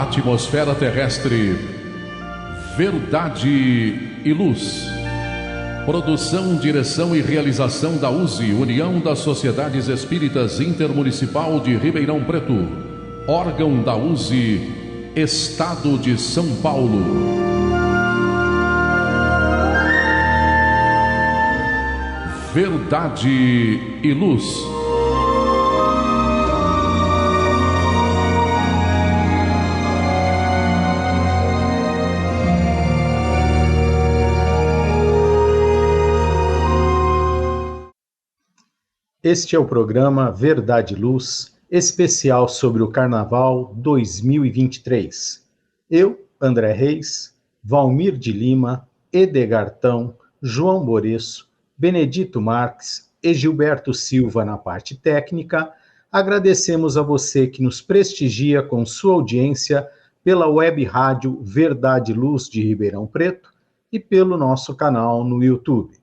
atmosfera terrestre, Verdade e Luz. Produção, direção e realização da USE, União das Sociedades Espíritas Intermunicipal de Ribeirão Preto. Órgão da USE, Estado de São Paulo. Verdade e Luz. Este é o programa Verdade e Luz, especial sobre o Carnaval 2023. Eu, André Reis, Valmir de Lima, Edgartão, João Boreço, Benedito Marques e Gilberto Silva na parte técnica, agradecemos a você que nos prestigia com sua audiência pela web rádio Verdade e Luz de Ribeirão Preto e pelo nosso canal no YouTube.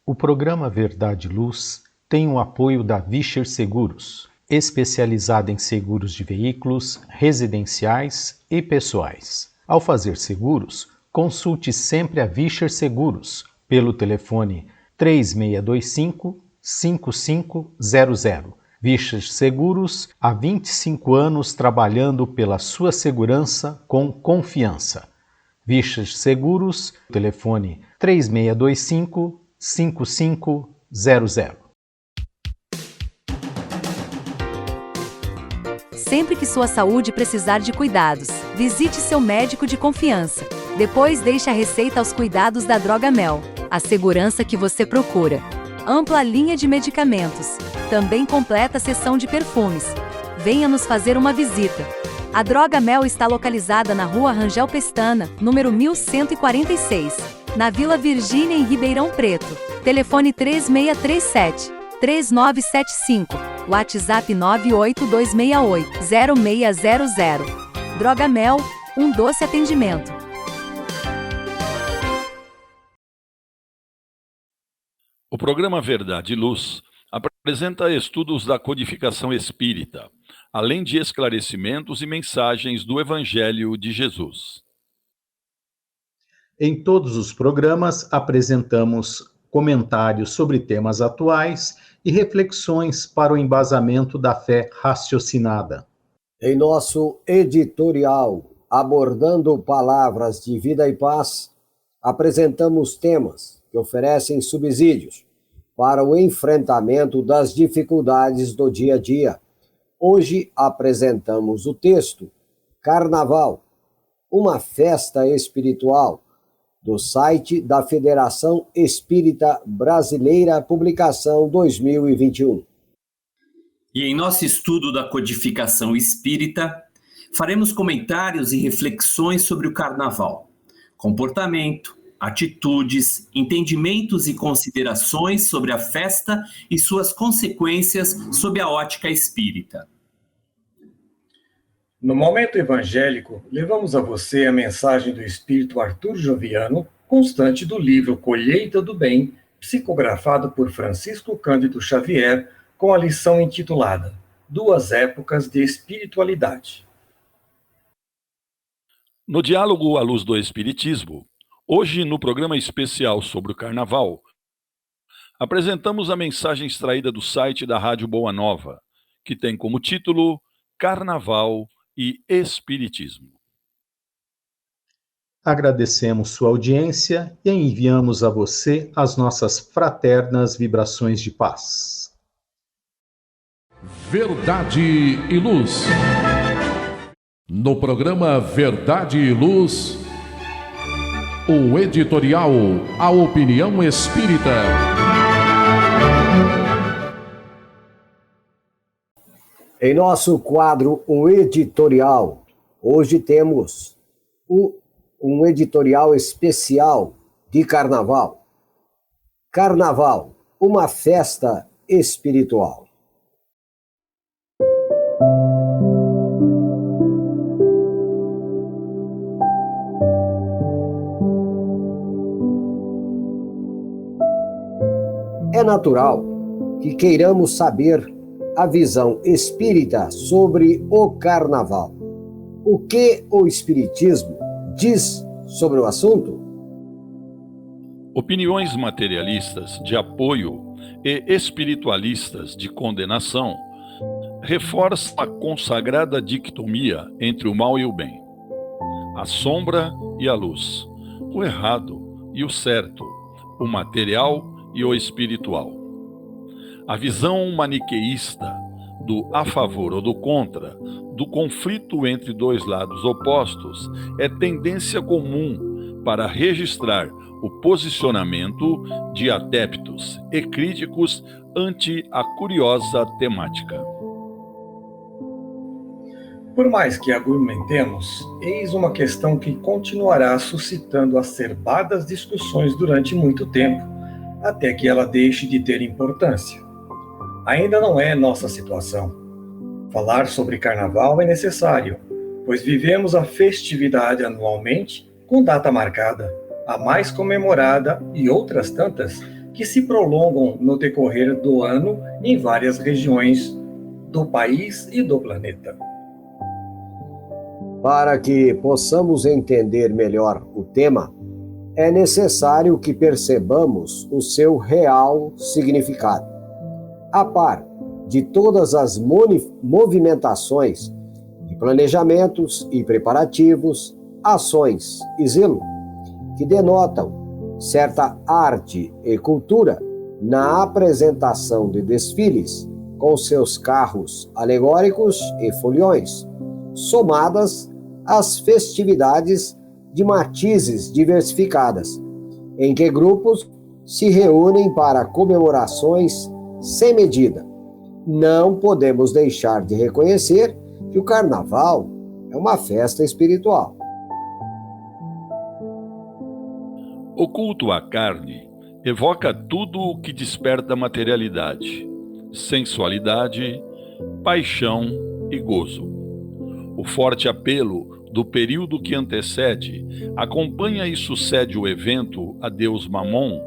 O programa Verdade e Luz tem o apoio da Vischer Seguros, especializada em seguros de veículos, residenciais e pessoais. Ao fazer seguros, consulte sempre a Vischer Seguros pelo telefone 3625-5500. Vischer Seguros, há 25 anos trabalhando pela sua segurança com confiança. Vischer Seguros, telefone 3625-5500. Sempre que sua saúde precisar de cuidados, visite seu médico de confiança. Depois deixe a receita aos cuidados da Droga Mel, a segurança que você procura. Ampla linha de medicamentos, também completa seção de perfumes. Venha nos fazer uma visita. A Droga Mel está localizada na Rua Rangel Pestana, número 1146, na Vila Virgínia, em Ribeirão Preto. Telefone 3637-3975. WhatsApp 98268-0600. Droga Mel, um doce atendimento. O programa Verdade e Luz apresenta estudos da codificação espírita, além de esclarecimentos e mensagens do Evangelho de Jesus. Em todos os programas apresentamos comentários sobre temas atuais e reflexões para o embasamento da fé raciocinada. Em nosso editorial, abordando palavras de vida e paz, apresentamos temas que oferecem subsídios para o enfrentamento das dificuldades do dia a dia. Hoje apresentamos o texto Carnaval, uma festa espiritual, do site da Federação Espírita Brasileira, publicação 2021. E em nosso estudo da codificação espírita, faremos comentários e reflexões sobre o Carnaval, comportamento, atitudes, entendimentos e considerações sobre a festa e suas consequências sob a ótica espírita. No momento evangélico, levamos a você a mensagem do espírito Arthur Joviano, constante do livro Colheita do Bem, psicografado por Francisco Cândido Xavier, com a lição intitulada Duas Épocas de Espiritualidade. No diálogo à luz do Espiritismo, hoje no programa especial sobre o Carnaval, apresentamos a mensagem extraída do site da Rádio Boa Nova, que tem como título Carnaval e Espiritismo. Agradecemos sua audiência e enviamos a você as nossas fraternas vibrações de paz. Verdade e Luz. No programa Verdade e Luz, o editorial A Opinião Espírita. Em nosso quadro, um editorial, hoje temos um editorial especial de Carnaval. Carnaval, uma festa espiritual. É natural que queiramos saber a visão espírita sobre o Carnaval. O que o Espiritismo diz sobre o assunto? Opiniões materialistas de apoio e espiritualistas de condenação reforçam a consagrada dicotomia entre o mal e o bem, a sombra e a luz, o errado e o certo, o material e o espiritual. A visão maniqueísta do a favor ou do contra, do conflito entre dois lados opostos, é tendência comum para registrar o posicionamento de adeptos e críticos ante a curiosa temática. Por mais que argumentemos, eis uma questão que continuará suscitando acerbadas discussões durante muito tempo, até que ela deixe de ter importância. Ainda não é nossa situação. Falar sobre carnaval é necessário, pois vivemos a festividade anualmente com data marcada, a mais comemorada e outras tantas que se prolongam no decorrer do ano em várias regiões do país e do planeta. Para que possamos entender melhor o tema, é necessário que percebamos o seu real significado. A par de todas as movimentações de planejamentos e preparativos, ações e zelo, que denotam certa arte e cultura na apresentação de desfiles com seus carros alegóricos e foliões, somadas às festividades de matizes diversificadas, em que grupos se reúnem para comemorações sem medida. Não podemos deixar de reconhecer que o carnaval é uma festa espiritual. O culto à carne evoca tudo o que desperta materialidade, sensualidade, paixão e gozo. O forte apelo do período que antecede, acompanha e sucede o evento a Deus Mamon,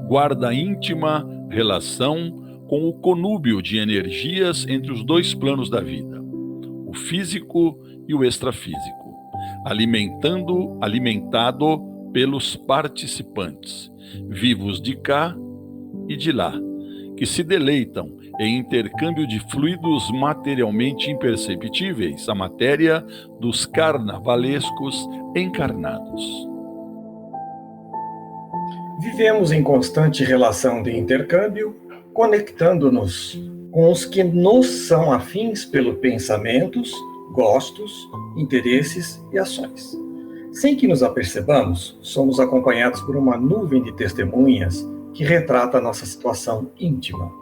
guarda íntima relação com o conúbio de energias entre os dois planos da vida, o físico e o extrafísico, alimentado pelos participantes, vivos de cá e de lá, que se deleitam em intercâmbio de fluidos materialmente imperceptíveis, a matéria dos carnavalescos encarnados. Vivemos em constante relação de intercâmbio, conectando-nos com os que nos são afins pelos pensamentos, gostos, interesses e ações. Sem que nos apercebamos, somos acompanhados por uma nuvem de testemunhas que retrata a nossa situação íntima.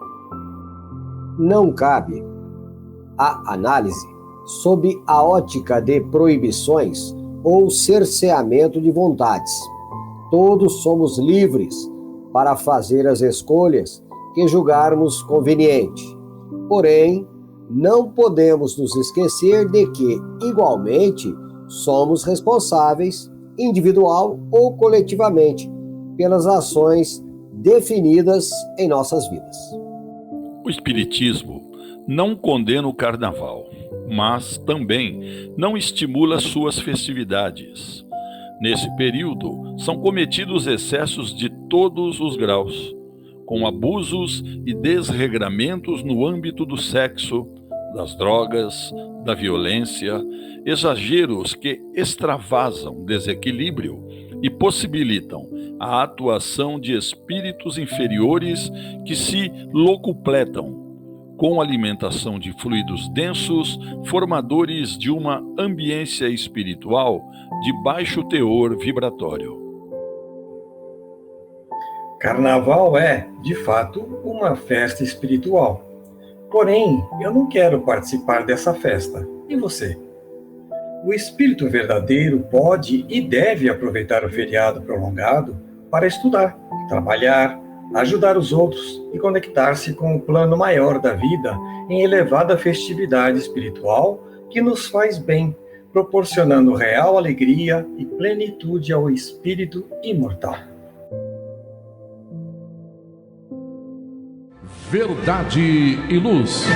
Não cabe a análise sob a ótica de proibições ou cerceamento de vontades. Todos somos livres para fazer as escolhas que julgarmos conveniente. Porém, não podemos nos esquecer de que, igualmente, somos responsáveis, individual ou coletivamente, pelas ações definidas em nossas vidas. O Espiritismo não condena o carnaval, mas também não estimula suas festividades. Nesse período, são cometidos excessos de todos os graus, com abusos e desregramentos no âmbito do sexo, das drogas, da violência, exageros que extravasam desequilíbrio e possibilitam a atuação de espíritos inferiores que se locupletam com alimentação de fluidos densos, formadores de uma ambiência espiritual de baixo teor vibratório. Carnaval é, de fato, uma festa espiritual. Porém, eu não quero participar dessa festa. E você? O espírito verdadeiro pode e deve aproveitar o feriado prolongado para estudar, trabalhar, ajudar os outros e conectar-se com o plano maior da vida em elevada festividade espiritual que nos faz bem, proporcionando real alegria e plenitude ao espírito imortal. Verdade e Luz.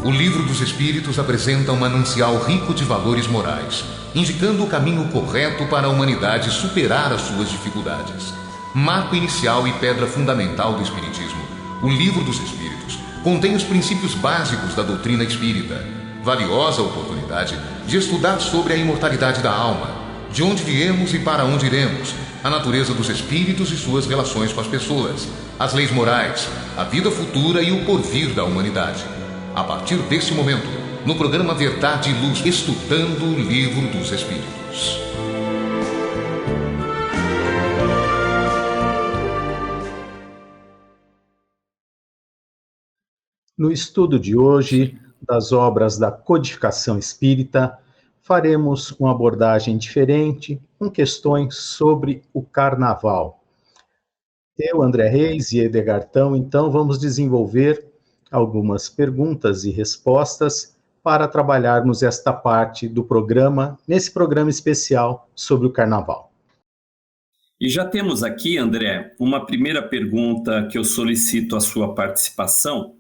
O Livro dos Espíritos apresenta um manancial rico de valores morais, indicando o caminho correto para a humanidade superar as suas dificuldades. Marco inicial e pedra fundamental do Espiritismo, o Livro dos Espíritos contém os princípios básicos da doutrina espírita. Valiosa oportunidade de estudar sobre a imortalidade da alma, de onde viemos e para onde iremos, a natureza dos espíritos e suas relações com as pessoas, as leis morais, a vida futura e o porvir da humanidade. A partir desse momento, no programa Verdade e Luz, estudando o Livro dos Espíritos. No estudo de hoje, das obras da codificação espírita, faremos uma abordagem diferente, com questões sobre o carnaval. Eu, André Reis e Edgartão, então, vamos desenvolver algumas perguntas e respostas para trabalharmos esta parte do programa, nesse programa especial sobre o carnaval. E já temos aqui, André, uma primeira pergunta que eu solicito a sua participação,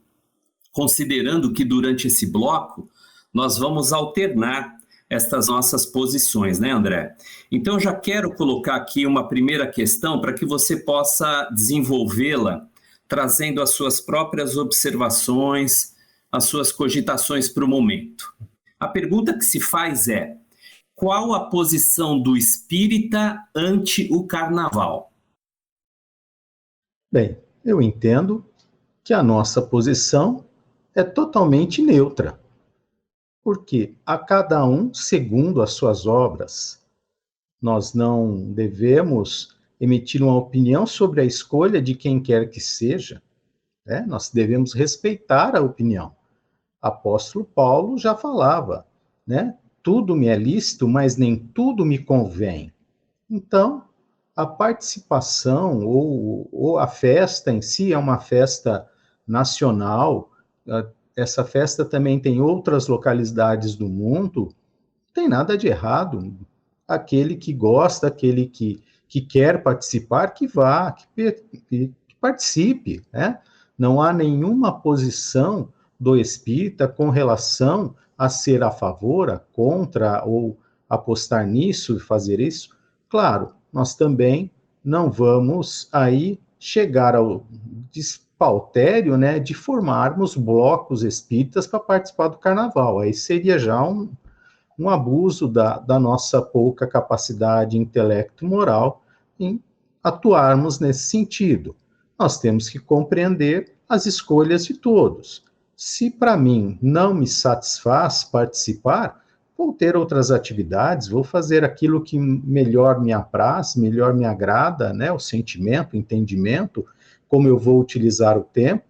considerando que durante esse bloco nós vamos alternar estas nossas posições, né, André? Então, eu já quero colocar aqui uma primeira questão para que você possa desenvolvê-la, trazendo as suas próprias observações, as suas cogitações para o momento. A pergunta que se faz é: qual a posição do espírita ante o carnaval? Bem, eu entendo que a nossa posição é totalmente neutra, porque a cada um segundo as suas obras. Nós não devemos emitir uma opinião sobre a escolha de quem quer que seja, né? Nós devemos respeitar a opinião. Apóstolo Paulo já falava, né? Tudo me é lícito, mas nem tudo me convém. Então, a participação ou a festa em si é uma festa nacional. Essa festa também tem outras localidades do mundo, não tem nada de errado. Aquele que gosta, aquele que quer participar, que vá, que participe, né? Não há nenhuma posição do espírita com relação a ser a favor, a contra, ou apostar nisso e fazer isso. Claro, nós também não vamos aí chegar ao despautério, né, de formarmos blocos espíritas para participar do carnaval. Aí seria já um abuso da nossa pouca capacidade intelecto-moral em atuarmos nesse sentido. Nós temos que compreender as escolhas de todos. Se para mim não me satisfaz participar, vou ter outras atividades, vou fazer aquilo que melhor me apraz, melhor me agrada, né, o sentimento, o entendimento, como eu vou utilizar o tempo,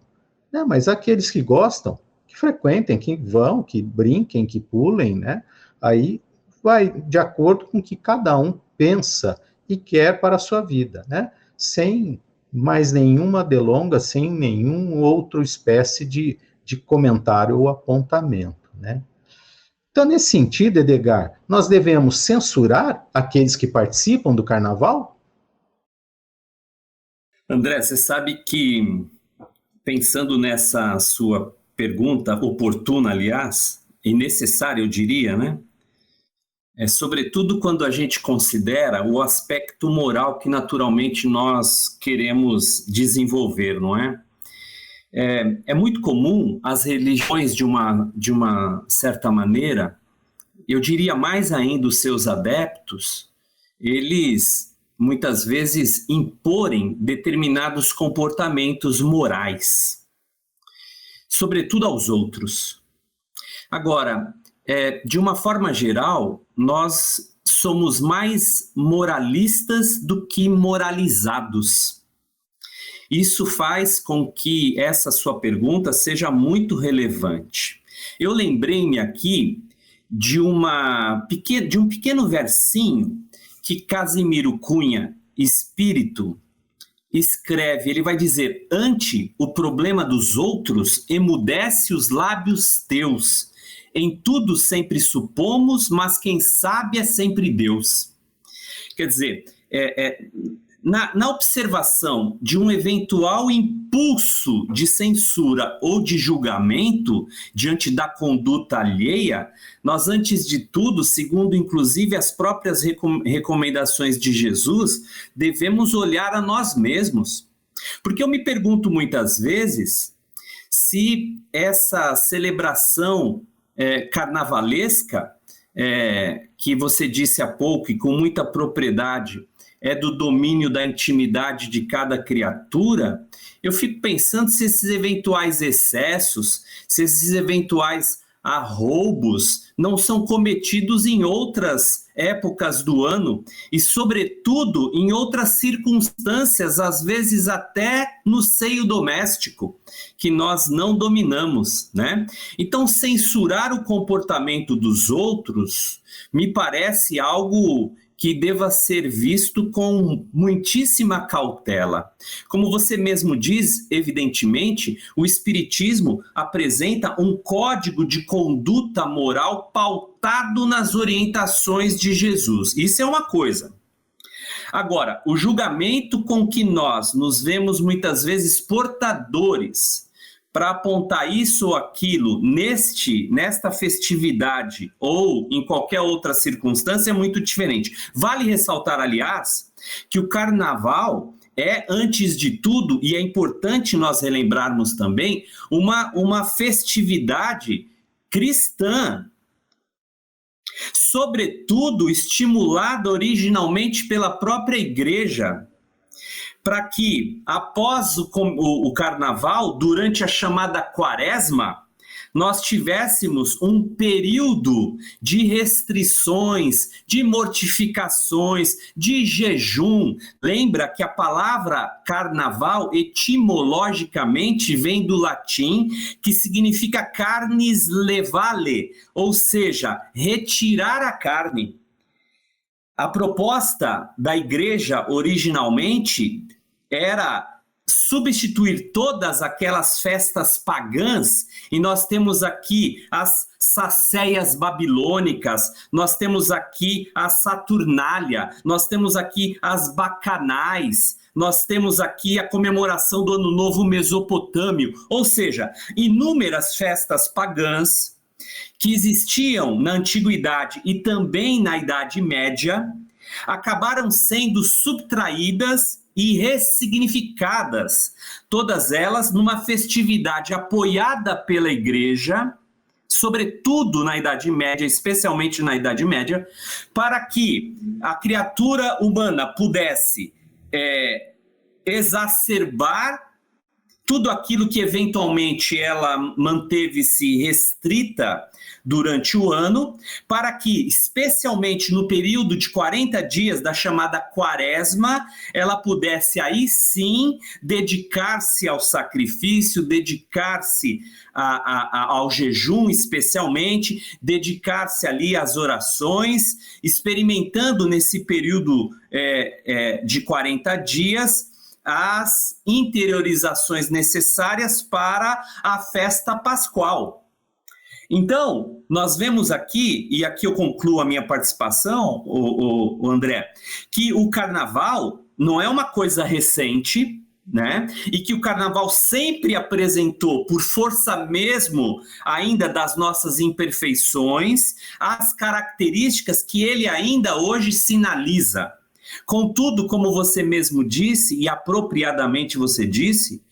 né, mas aqueles que gostam, que frequentem, que vão, que brinquem, que pulem, né, aí vai de acordo com o que cada um pensa e quer para a sua vida, né, sem mais nenhuma delonga, sem nenhum outro espécie de comentário ou apontamento, né. Então, nesse sentido, Edgar, nós devemos censurar aqueles que participam do carnaval? André, você sabe que, pensando nessa sua pergunta, oportuna, aliás, e necessária, eu diria, né? Sobretudo quando a gente considera o aspecto moral que naturalmente nós queremos desenvolver, não é? É muito comum as religiões, de uma certa maneira, eu diria mais ainda os seus adeptos, eles muitas vezes imporem determinados comportamentos morais, sobretudo aos outros. Agora, de uma forma geral, nós somos mais moralistas do que moralizados. Isso faz com que essa sua pergunta seja muito relevante. Eu lembrei-me aqui de um pequeno versinho que Casimiro Cunha, espírito, escreve. Ele vai dizer: ante o problema dos outros, emudece os lábios teus. Em tudo sempre supomos, mas quem sabe é sempre Deus. Quer dizer, na observação de um eventual impulso de censura ou de julgamento diante da conduta alheia, nós, antes de tudo, segundo inclusive as próprias recomendações de Jesus, devemos olhar a nós mesmos. Porque eu me pergunto muitas vezes se essa celebração carnavalesca, que você disse há pouco e com muita propriedade, é do domínio da intimidade de cada criatura, eu fico pensando se esses eventuais excessos, se esses eventuais arroubos não são cometidos em outras épocas do ano e, sobretudo, em outras circunstâncias, às vezes até no seio doméstico, que nós não dominamos, né? Então, censurar o comportamento dos outros me parece algo que deva ser visto com muitíssima cautela. Como você mesmo diz, evidentemente, o Espiritismo apresenta um código de conduta moral pautado nas orientações de Jesus. Isso é uma coisa. Agora, o julgamento com que nós nos vemos muitas vezes portadores para apontar isso ou aquilo nesta festividade ou em qualquer outra circunstância é muito diferente. Vale ressaltar, aliás, que o carnaval é, antes de tudo, e é importante nós relembrarmos também, uma festividade cristã, sobretudo estimulada originalmente pela própria igreja, para que, após o carnaval, durante a chamada quaresma, nós tivéssemos um período de restrições, de mortificações, de jejum. Lembra que a palavra carnaval, etimologicamente, vem do latim, que significa carnis levale, ou seja, retirar a carne. A proposta da igreja, originalmente, era substituir todas aquelas festas pagãs, e nós temos aqui as sacéias babilônicas, nós temos aqui a Saturnália, nós temos aqui as bacanais, nós temos aqui a comemoração do Ano Novo Mesopotâmio, ou seja, inúmeras festas pagãs que existiam na Antiguidade e também na Idade Média, acabaram sendo subtraídas e ressignificadas, todas elas numa festividade apoiada pela Igreja, sobretudo na Idade Média, especialmente na Idade Média, para que a criatura humana pudesse exacerbar tudo aquilo que eventualmente ela manteve-se restrita durante o ano, para que, especialmente no período de 40 dias da chamada quaresma, ela pudesse aí sim dedicar-se ao sacrifício, dedicar-se ao jejum especialmente, dedicar-se ali às orações, experimentando nesse período de 40 dias as interiorizações necessárias para a festa pascual. Então, nós vemos aqui, e aqui eu concluo a minha participação, o André, que o carnaval não é uma coisa recente, né? E que o carnaval sempre apresentou, por força mesmo ainda das nossas imperfeições, as características que ele ainda hoje sinaliza. Contudo, como você mesmo disse, e apropriadamente você disse,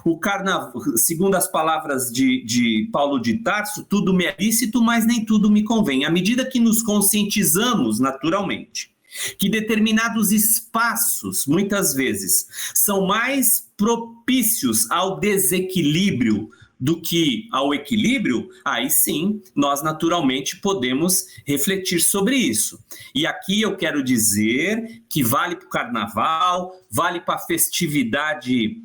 o carnaval, segundo as palavras de Paulo de Tarso, tudo me é lícito, mas nem tudo me convém. À medida que nos conscientizamos, naturalmente, que determinados espaços, muitas vezes, são mais propícios ao desequilíbrio do que ao equilíbrio, aí sim, nós naturalmente podemos refletir sobre isso. E aqui eu quero dizer que vale para o carnaval, vale para a festividade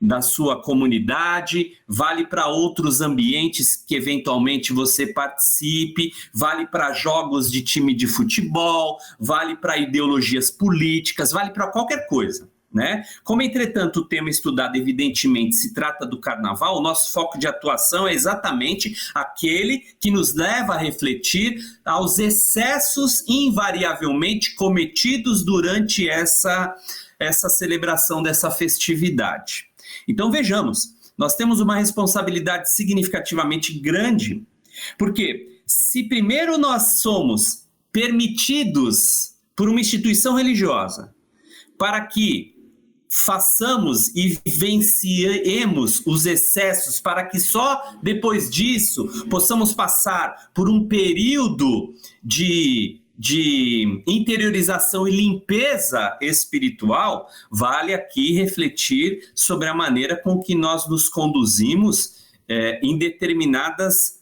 da sua comunidade, vale para outros ambientes que eventualmente você participe, vale para jogos de time de futebol, vale para ideologias políticas, vale para qualquer coisa. né? Como, entretanto, o tema estudado, evidentemente, se trata do carnaval, o nosso foco de atuação é exatamente aquele que nos leva a refletir aos excessos invariavelmente cometidos durante essa celebração dessa festividade. Então, vejamos, nós temos uma responsabilidade significativamente grande, porque se primeiro nós somos permitidos por uma instituição religiosa para que façamos e vivenciemos os excessos, para que só depois disso possamos passar por um período de interiorização e limpeza espiritual, vale aqui refletir sobre a maneira com que nós nos conduzimos em determinadas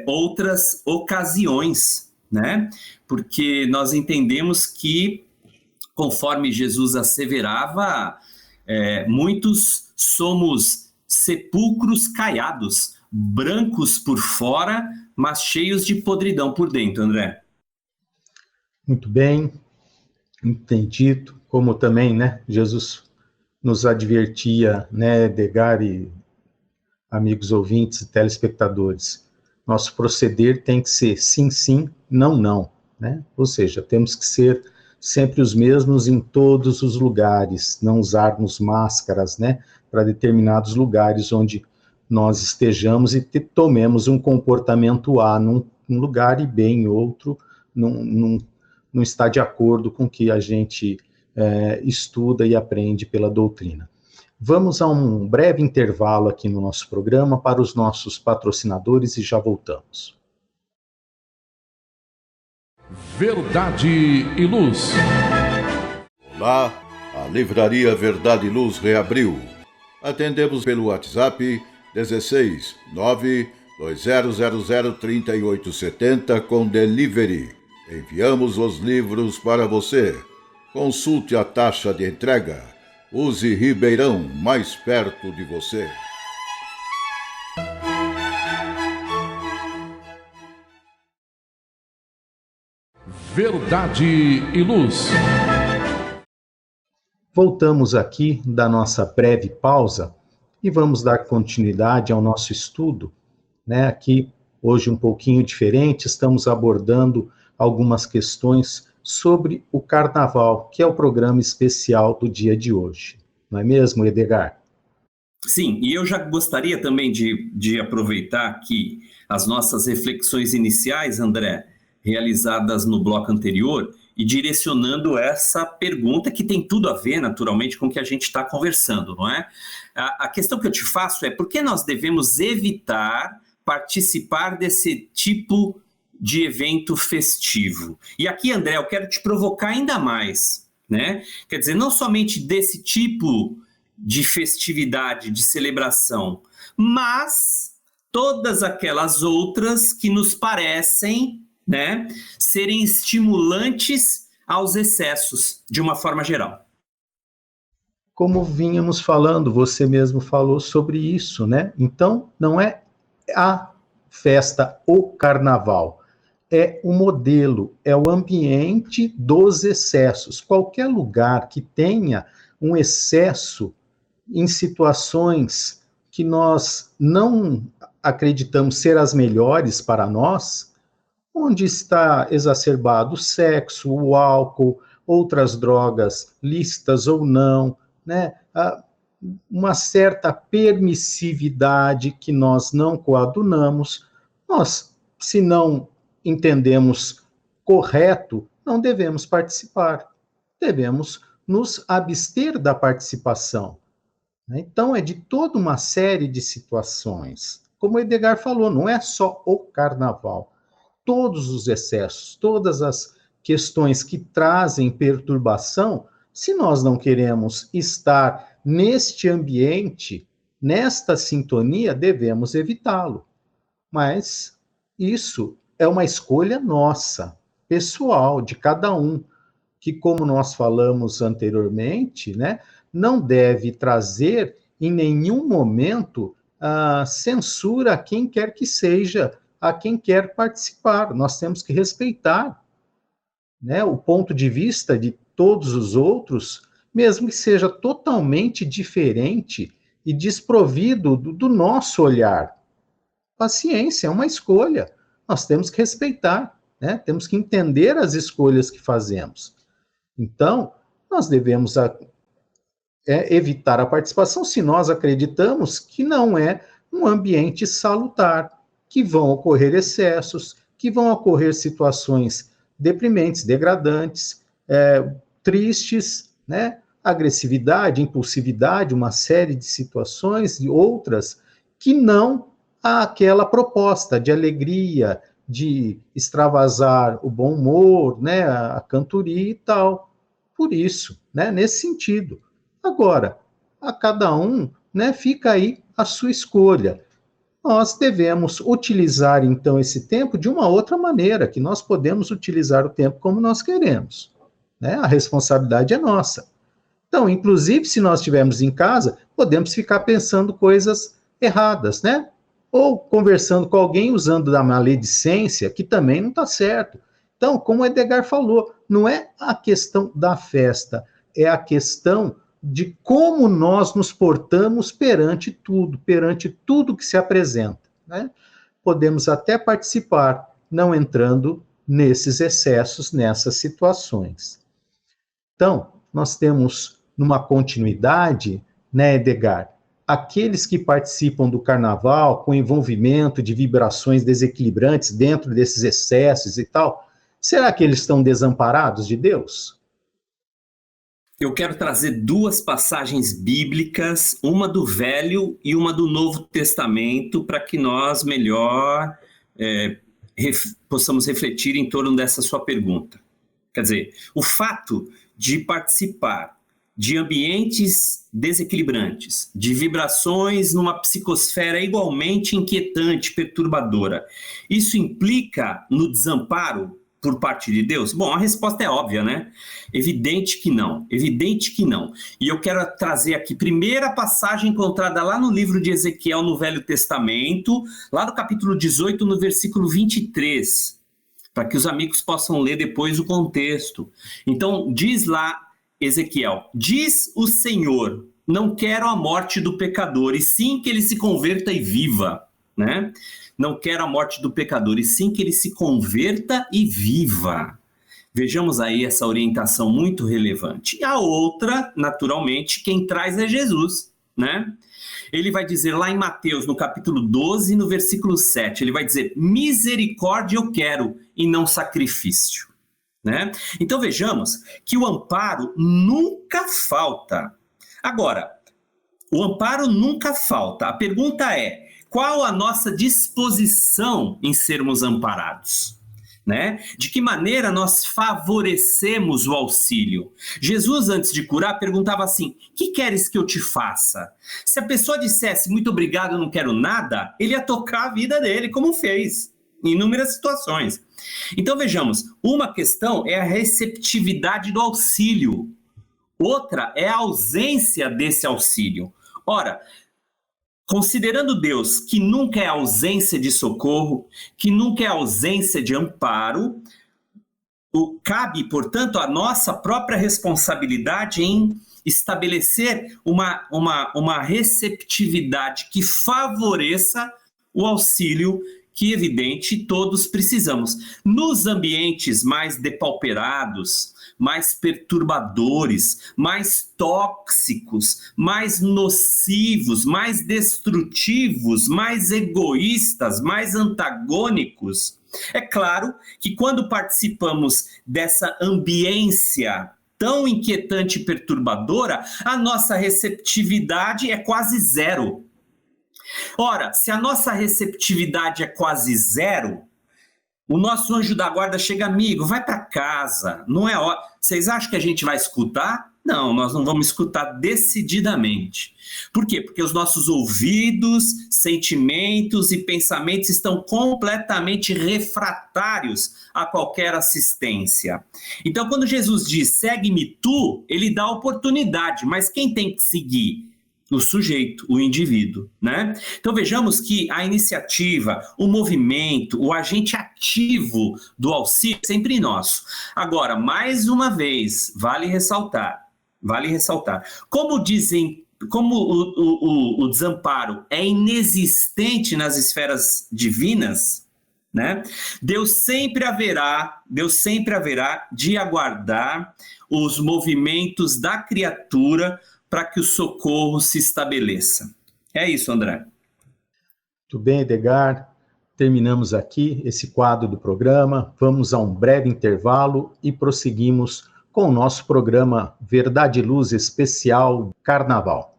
outras ocasiões, né? Porque nós entendemos que, conforme Jesus asseverava, muitos somos sepulcros caiados, brancos por fora, mas cheios de podridão por dentro, André. Muito bem, entendido. Como também, né, Jesus nos advertia, né, Edgar e amigos ouvintes e telespectadores, nosso proceder tem que ser sim, sim, não, não, né? Ou seja, temos que ser sempre os mesmos em todos os lugares, não usarmos máscaras, né, para determinados lugares onde nós estejamos e tomemos um comportamento A num lugar e B em outro, não está de acordo com o que a gente estuda e aprende pela doutrina. Vamos a um breve intervalo aqui no nosso programa para os nossos patrocinadores e já voltamos. Verdade e Luz. Olá, a Livraria Verdade e Luz reabriu. Atendemos pelo WhatsApp 16 92000 3870 com delivery. Enviamos os livros para você. Consulte a taxa de entrega. Use Ribeirão, mais perto de você. Verdade e Luz. Voltamos aqui da nossa breve pausa e vamos dar continuidade ao nosso estudo, né? Aqui, hoje um pouquinho diferente, estamos abordando algumas questões sobre o Carnaval, que é o programa especial do dia de hoje. Não é mesmo, Edgar? Sim, e eu já gostaria também de aproveitar aqui as nossas reflexões iniciais, André, realizadas no bloco anterior, e direcionando essa pergunta que tem tudo a ver, naturalmente, com o que a gente está conversando, não é? A questão que eu te faço é por que nós devemos evitar participar desse tipo de evento festivo. E aqui, André, eu quero te provocar ainda mais, né? Quer dizer, não somente desse tipo de festividade, de celebração, mas todas aquelas outras que nos parecem, né, serem estimulantes aos excessos, de uma forma geral. Como vínhamos falando, você mesmo falou sobre isso, né? Então, não é a festa, o carnaval. É o modelo, é o ambiente dos excessos. Qualquer lugar que tenha um excesso em situações que nós não acreditamos ser as melhores para nós, onde está exacerbado o sexo, o álcool, outras drogas lícitas ou não, né? Uma certa permissividade que nós não coadunamos, nós, se não entendemos correto, não devemos participar. Devemos nos abster da participação. Então, é de toda uma série de situações. Como o Edgar falou, não é só o carnaval. Todos os excessos, todas as questões que trazem perturbação, se nós não queremos estar neste ambiente, nesta sintonia, devemos evitá-lo. Mas isso é uma escolha nossa, pessoal, de cada um, que, como nós falamos anteriormente, né, não deve trazer em nenhum momento a censura a quem quer que seja, a quem quer participar. Nós temos que respeitar, né, o ponto de vista de todos os outros mesmo que seja totalmente diferente e desprovido do nosso olhar. Paciência, é uma escolha. Nós temos que respeitar, né? Temos que entender as escolhas que fazemos. Então, nós devemos evitar a participação se nós acreditamos que não é um ambiente salutar, que vão ocorrer excessos, que vão ocorrer situações deprimentes, degradantes, tristes, né? Agressividade, impulsividade, uma série de situações e outras que não há aquela proposta de alegria, de extravasar o bom humor, né? A cantoria e tal. Por isso, né? Nesse sentido. Agora, a cada um, né? Fica aí a sua escolha. Nós devemos utilizar, então, esse tempo de uma outra maneira, que nós podemos utilizar o tempo como nós queremos, né? A responsabilidade é nossa. Então, inclusive, se nós estivermos em casa, podemos ficar pensando coisas erradas, né? Ou conversando com alguém usando da maledicência, que também não está certo. Então, como o Edgar falou, não é a questão da festa, é a questão de como nós nos portamos perante tudo que se apresenta, né? Podemos até participar, não entrando nesses excessos, nessas situações. Então, nós temos numa continuidade, né, Edgar, aqueles que participam do carnaval com envolvimento de vibrações desequilibrantes dentro desses excessos e tal, será que eles estão desamparados de Deus? Eu quero trazer duas passagens bíblicas, uma do Velho e uma do Novo Testamento, para que nós melhor possamos refletir em torno dessa sua pergunta. Quer dizer, o fato de participar de ambientes desequilibrantes, de vibrações numa psicosfera igualmente inquietante, perturbadora, isso implica no desamparo por parte de Deus? Bom, a resposta é óbvia, né? Evidente que não. E eu quero trazer aqui primeira passagem encontrada lá no livro de Ezequiel, no Velho Testamento, lá no capítulo 18, no versículo 23, para que os amigos possam ler depois o contexto. Então, diz lá Ezequiel: diz o Senhor, não quero a morte do pecador, e sim que ele se converta e viva, né? Não quero a morte do pecador, e sim que ele se converta e viva. Vejamos aí essa orientação muito relevante. E a outra, naturalmente, quem traz é Jesus, né? Ele vai dizer lá em Mateus, no capítulo 12, no versículo 7, ele vai dizer: misericórdia eu quero e não sacrifício, né? Então vejamos que o amparo nunca falta. Agora, o amparo nunca falta. A pergunta é: qual a nossa disposição em sermos amparados, né? De que maneira nós favorecemos o auxílio? Jesus, antes de curar, perguntava assim: que queres que eu te faça? Se a pessoa dissesse muito obrigado, eu não quero nada, ele ia tocar a vida dele, como fez em inúmeras situações. Então vejamos, uma questão é a receptividade do auxílio, outra é a ausência desse auxílio. Ora, considerando Deus que nunca é ausência de socorro, que nunca é ausência de amparo, cabe, portanto, a nossa própria responsabilidade em estabelecer uma receptividade que favoreça o auxílio que, evidente, todos precisamos. Nos ambientes mais depauperados, mais perturbadores, mais tóxicos, mais nocivos, mais destrutivos, mais egoístas, mais antagônicos, é claro que quando participamos dessa ambiência tão inquietante e perturbadora, a nossa receptividade é quase zero. Ora, se a nossa receptividade é quase zero, o nosso anjo da guarda chega: amigo, vai para casa, não é hora. Vocês acham que a gente vai escutar? Não, nós não vamos escutar decididamente. Por quê? Porque os nossos ouvidos, sentimentos e pensamentos estão completamente refratários a qualquer assistência. Então, quando Jesus diz: segue-me tu, ele dá oportunidade, mas quem tem que seguir? O sujeito, o indivíduo, né? Então vejamos que a iniciativa, o movimento, o agente ativo do auxílio é sempre nosso. Agora, mais uma vez, vale ressaltar, Vale ressaltar. Como o desamparo é inexistente nas esferas divinas, né? Deus sempre haverá de aguardar os movimentos da criatura para que o socorro se estabeleça. É isso, André. Muito bem, Edgar. Terminamos aqui esse quadro do programa. Vamos a um breve intervalo e prosseguimos com o nosso programa Verdade e Luz Especial Carnaval.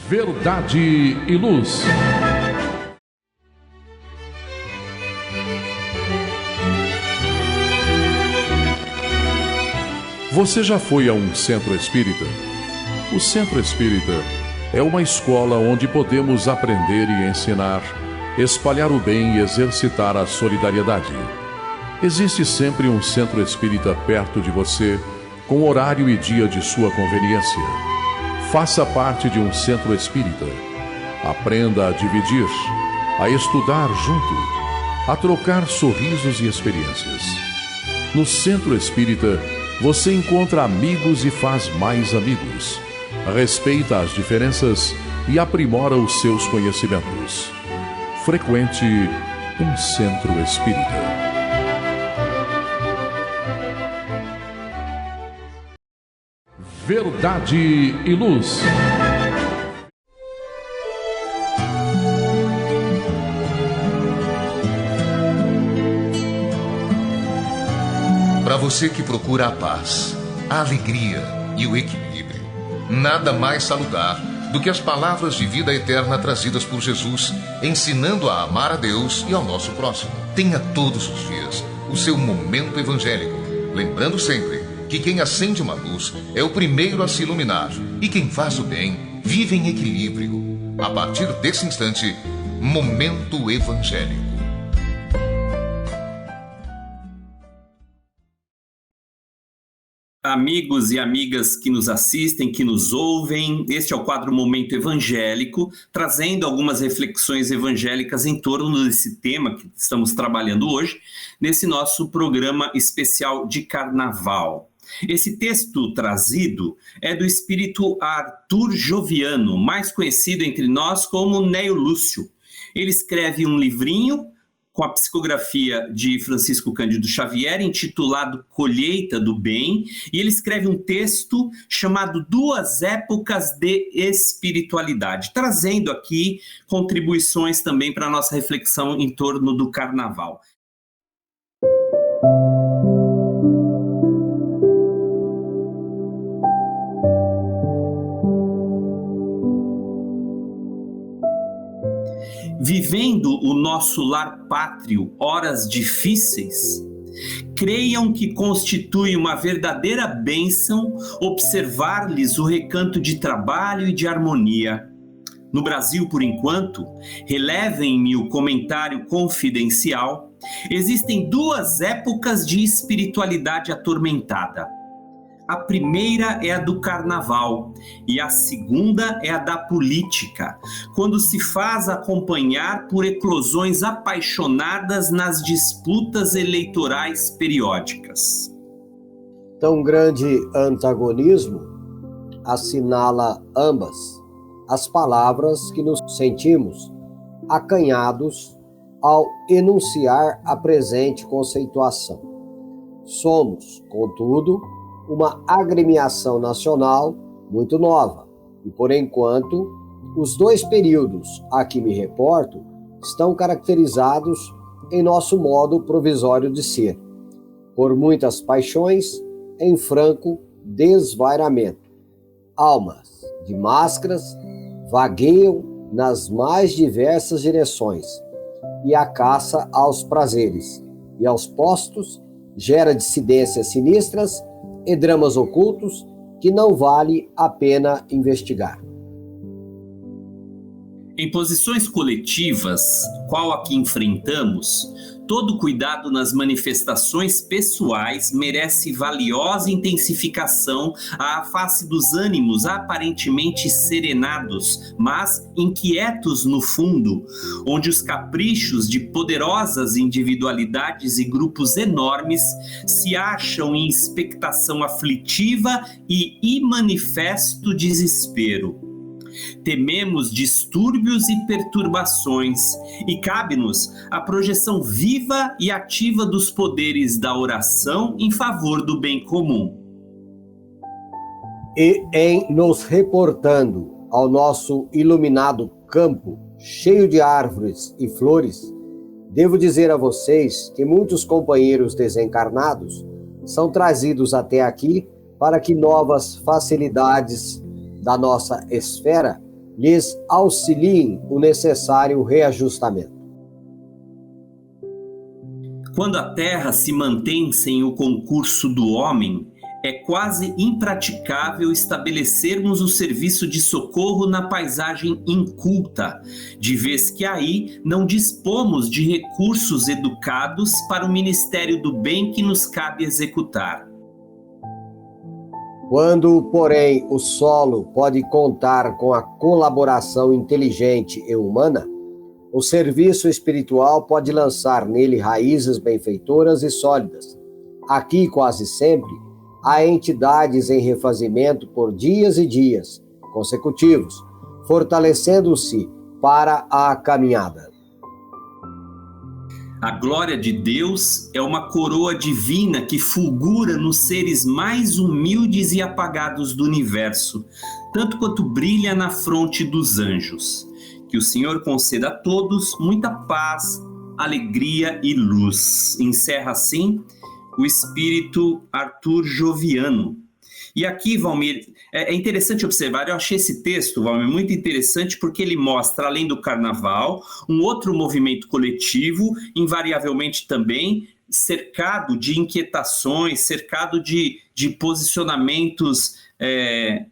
Verdade e Luz. Você já foi a um centro espírita? O centro espírita é uma escola onde podemos aprender e ensinar, espalhar o bem e exercitar a solidariedade. Existe sempre um centro espírita perto de você, com horário e dia de sua conveniência. Faça parte de um centro espírita. Aprenda a dividir, a estudar junto, a trocar sorrisos e experiências. No centro espírita, você encontra amigos e faz mais amigos. Respeita as diferenças e aprimora os seus conhecimentos. Frequente um centro espírita. Verdade e Luz. Para você que procura a paz, a alegria e o equilíbrio, nada mais salutar do que as palavras de vida eterna trazidas por Jesus, ensinando a amar a Deus e ao nosso próximo. Tenha todos os dias o seu momento evangélico, lembrando sempre que quem acende uma luz é o primeiro a se iluminar e quem faz o bem vive em equilíbrio. A partir desse instante, Momento Evangélico. Amigos e amigas que nos assistem, que nos ouvem, este é o quadro Momento Evangélico, trazendo algumas reflexões evangélicas em torno desse tema que estamos trabalhando hoje, nesse nosso programa especial de Carnaval. Esse texto trazido é do espírito Arthur Joviano, mais conhecido entre nós como Neo Lúcio. Ele escreve um livrinho com a psicografia de Francisco Cândido Xavier, intitulado Colheita do Bem, e ele escreve um texto chamado Duas Épocas de Espiritualidade, trazendo aqui contribuições também para a nossa reflexão em torno do Carnaval. Vivendo o nosso lar pátrio horas difíceis, creiam que constitui uma verdadeira bênção observar-lhes o recanto de trabalho e de harmonia. No Brasil, por enquanto, relevem-me o comentário confidencial, existem duas épocas de espiritualidade atormentada. A primeira é a do carnaval e a segunda é a da política, quando se faz acompanhar por eclosões apaixonadas nas disputas eleitorais periódicas. Tão grande antagonismo assinala ambas as palavras que nos sentimos acanhados ao enunciar a presente conceituação. Somos, contudo, uma agremiação nacional muito nova, e por enquanto, os dois períodos a que me reporto estão caracterizados em nosso modo provisório de ser, por muitas paixões em franco desvairamento. Almas de máscaras vagueiam nas mais diversas direções, e a caça aos prazeres e aos postos gera dissidências sinistras e dramas ocultos que não vale a pena investigar. Em posições coletivas, qual a que enfrentamos, todo cuidado nas manifestações pessoais merece valiosa intensificação à face dos ânimos aparentemente serenados, mas inquietos no fundo, onde os caprichos de poderosas individualidades e grupos enormes se acham em expectação aflitiva e imanifesto desespero. Tememos distúrbios e perturbações, e cabe-nos a projeção viva e ativa dos poderes da oração em favor do bem comum. E em nos reportando ao nosso iluminado campo, cheio de árvores e flores, devo dizer a vocês que muitos companheiros desencarnados são trazidos até aqui para que novas facilidades da nossa esfera lhes auxiliem o necessário reajustamento. Quando a Terra se mantém sem o concurso do homem, é quase impraticável estabelecermos o serviço de socorro na paisagem inculta, de vez que aí não dispomos de recursos educados para o ministério do bem que nos cabe executar. Quando, porém, o solo pode contar com a colaboração inteligente e humana, o serviço espiritual pode lançar nele raízes benfeitoras e sólidas. Aqui, quase sempre, há entidades em refazimento por dias e dias consecutivos, fortalecendo-se para a caminhada. A glória de Deus é uma coroa divina que fulgura nos seres mais humildes e apagados do universo, tanto quanto brilha na fronte dos anjos. Que o Senhor conceda a todos muita paz, alegria e luz. Encerra assim o espírito Arthur Joviano. E aqui, Valmir, é interessante observar, eu achei esse texto, Valmir, muito interessante porque ele mostra, além do carnaval, um outro movimento coletivo, invariavelmente também cercado de inquietações, cercado de posicionamentos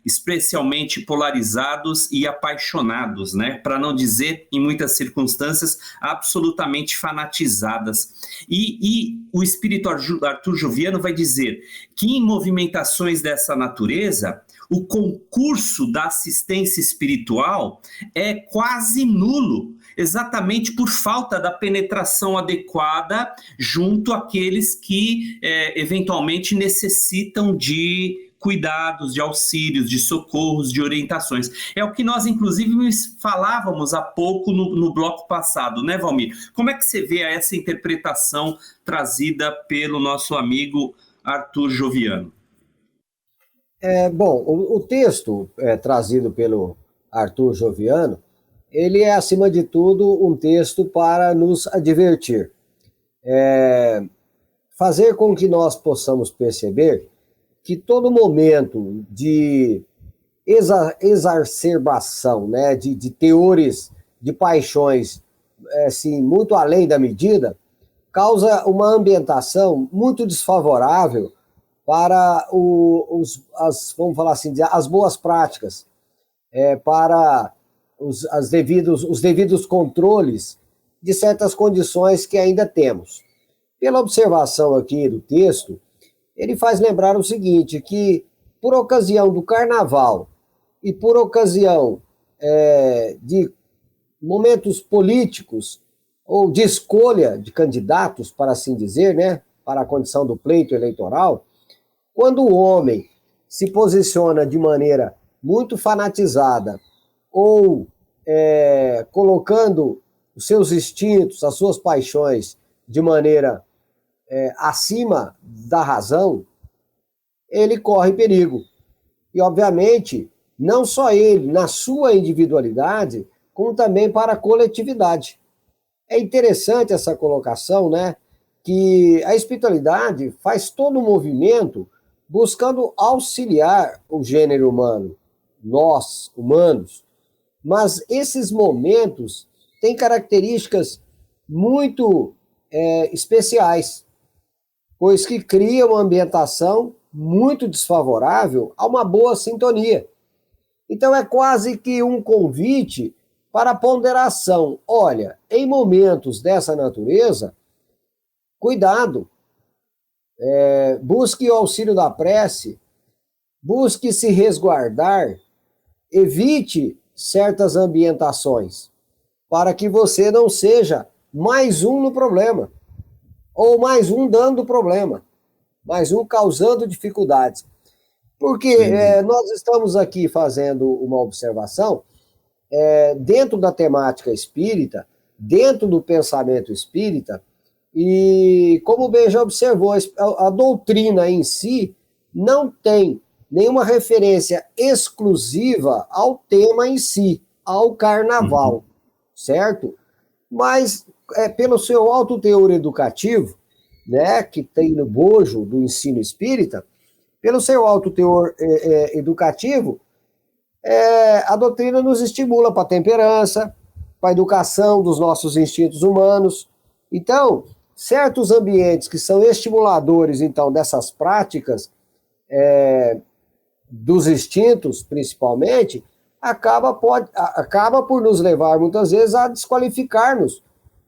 especialmente polarizados e apaixonados, né? Para não dizer, em muitas circunstâncias, absolutamente fanatizadas. E o espírito Arthur Joviano vai dizer que em movimentações dessa natureza, o concurso da assistência espiritual é quase nulo, exatamente por falta da penetração adequada junto àqueles que eventualmente necessitam de cuidados, de auxílios, de socorros, de orientações. É o que nós, inclusive, falávamos há pouco no bloco passado, né, Valmir? Como é que você vê essa interpretação trazida pelo nosso amigo Arthur Joviano? Bom, o texto trazido pelo Arthur Joviano, ele é, acima de tudo, um texto para nos advertir. Fazer com que nós possamos perceber que todo momento de exacerbação, né, de teores, de paixões, assim, muito além da medida, causa uma ambientação muito desfavorável para vamos falar assim, as boas práticas, para os devidos controles de certas condições que ainda temos. Pela observação aqui do texto, ele faz lembrar o seguinte, que por ocasião do carnaval e por ocasião de momentos políticos ou de escolha de candidatos, para assim dizer, né, para a condição do pleito eleitoral, quando o homem se posiciona de maneira muito fanatizada ou colocando os seus instintos, as suas paixões de maneira acima da razão, ele corre perigo. E, obviamente, não só ele, na sua individualidade, como também para a coletividade. É interessante essa colocação, né? Que a espiritualidade faz todo um movimento buscando auxiliar o gênero humano, nós, humanos. Mas esses momentos têm características muito especiais, pois que cria uma ambientação muito desfavorável a uma boa sintonia. Então é quase que um convite para ponderação. Olha, em momentos dessa natureza, cuidado, busque o auxílio da prece, busque se resguardar, evite certas ambientações, para que você não seja mais um no problema, ou mais um dando problema, mais um causando dificuldades. Porque nós estamos aqui fazendo uma observação dentro da temática espírita, dentro do pensamento espírita, e como bem já observou, a doutrina em si não tem nenhuma referência exclusiva ao tema em si, ao carnaval, certo? Mas pelo seu alto teor educativo, né, que tem no bojo do ensino espírita, pelo seu alto teor educativo, a doutrina nos estimula para a temperança, para a educação dos nossos instintos humanos. Então, certos ambientes que são estimuladores, então, dessas práticas, dos instintos, principalmente, acaba por nos levar, muitas vezes, a desqualificar-nos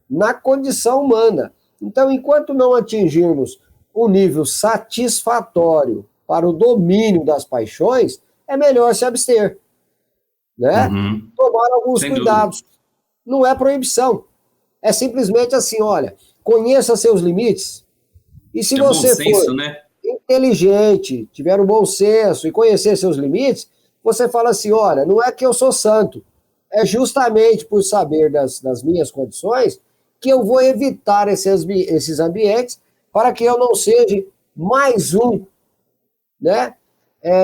na condição humana. Então, enquanto não atingirmos um nível satisfatório para o domínio das paixões, é melhor se abster, né? Tomar alguns cuidados. Não é proibição. É simplesmente assim, olha, conheça seus limites, e se você for inteligente, tiver um bom senso e conhecer seus limites, você fala assim, olha, não é que eu sou santo, é justamente por saber das minhas condições que eu vou evitar esses ambientes para que eu não seja mais um, né,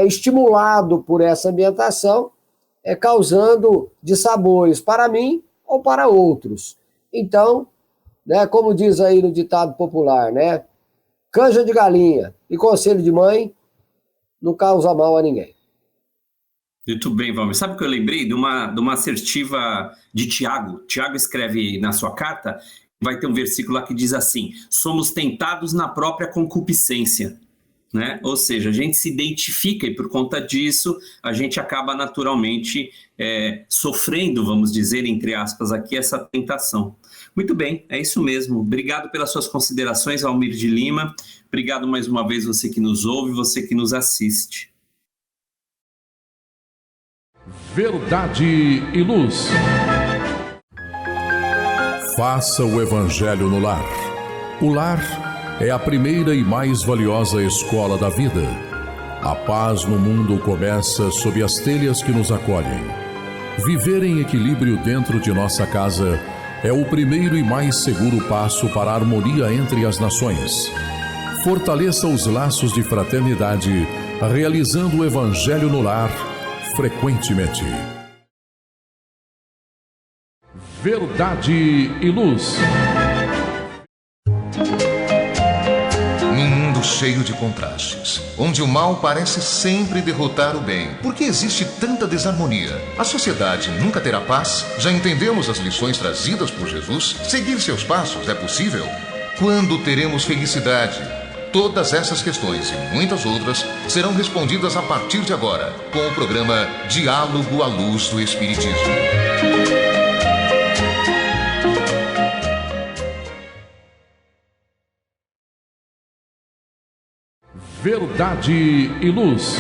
estimulado por essa ambientação, causando dissabores para mim ou para outros. Então, né, como diz aí no ditado popular, né, canja de galinha e conselho de mãe não causa mal a ninguém. Muito bem, Valmir. Sabe o que eu lembrei? De uma assertiva de Tiago. Tiago escreve na sua carta, vai ter um versículo lá que diz assim, somos tentados na própria concupiscência. Né? Ou seja, a gente se identifica e por conta disso a gente acaba naturalmente sofrendo, vamos dizer, entre aspas, aqui essa tentação. Muito bem, é isso mesmo. Obrigado pelas suas considerações, Valmir de Lima. Obrigado mais uma vez você que nos ouve, você que nos assiste. Verdade e Luz. Faça o Evangelho no lar. O lar é a primeira e mais valiosa escola da vida. A paz no mundo começa sob as telhas que nos acolhem. Viver em equilíbrio dentro de nossa casa é o primeiro e mais seguro passo para a harmonia entre as nações. Fortaleça os laços de fraternidade, realizando o Evangelho no lar frequentemente. Verdade e Luz. Num mundo cheio de contrastes, onde o mal parece sempre derrotar o bem, por que existe tanta desarmonia? A sociedade nunca terá paz? Já entendemos as lições trazidas por Jesus? Seguir seus passos é possível? Quando teremos felicidade? Todas essas questões e muitas outras serão respondidas a partir de agora, com o programa Diálogo à Luz do Espiritismo. Verdade e Luz.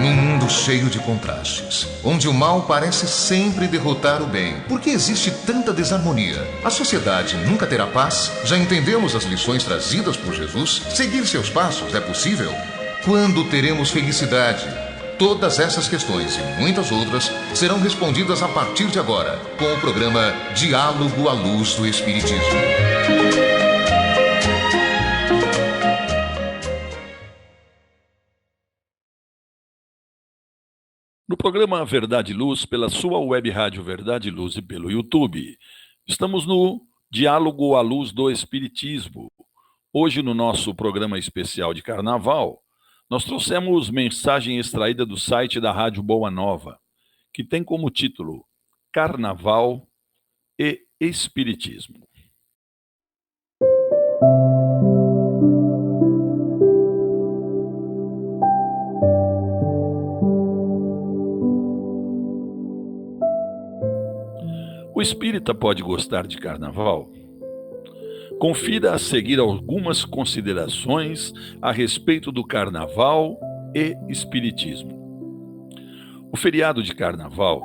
Num mundo cheio de contrastes, onde o mal parece sempre derrotar o bem, por que existe tanta desarmonia? A sociedade nunca terá paz? Já entendemos as lições trazidas por Jesus? Seguir seus passos é possível? Quando teremos felicidade? Todas essas questões e muitas outras serão respondidas a partir de agora, com o programa Diálogo à Luz do Espiritismo. No programa Verdade e Luz, pela sua web rádio Verdade e Luz e pelo YouTube, estamos no Diálogo à Luz do Espiritismo. Hoje, no nosso programa especial de Carnaval, nós trouxemos mensagem extraída do site da Rádio Boa Nova, que tem como título Carnaval e Espiritismo. O espírita pode gostar de carnaval? Confira a seguir algumas considerações a respeito do carnaval e espiritismo. O feriado de carnaval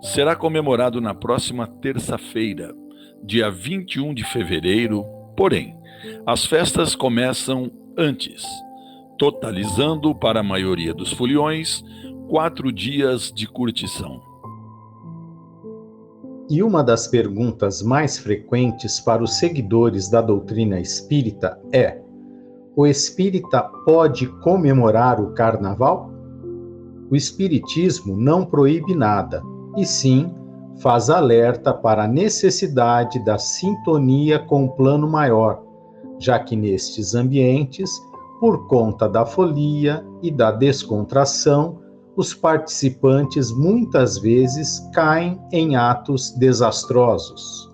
será comemorado na próxima terça-feira, dia 21 de fevereiro, porém, as festas começam antes, totalizando para a maioria dos foliões 4 dias de curtição. E uma das perguntas mais frequentes para os seguidores da doutrina espírita é: o espírita pode comemorar o carnaval? O espiritismo não proíbe nada, e sim faz alerta para a necessidade da sintonia com o plano maior, já que nestes ambientes, por conta da folia e da descontração, os participantes muitas vezes caem em atos desastrosos.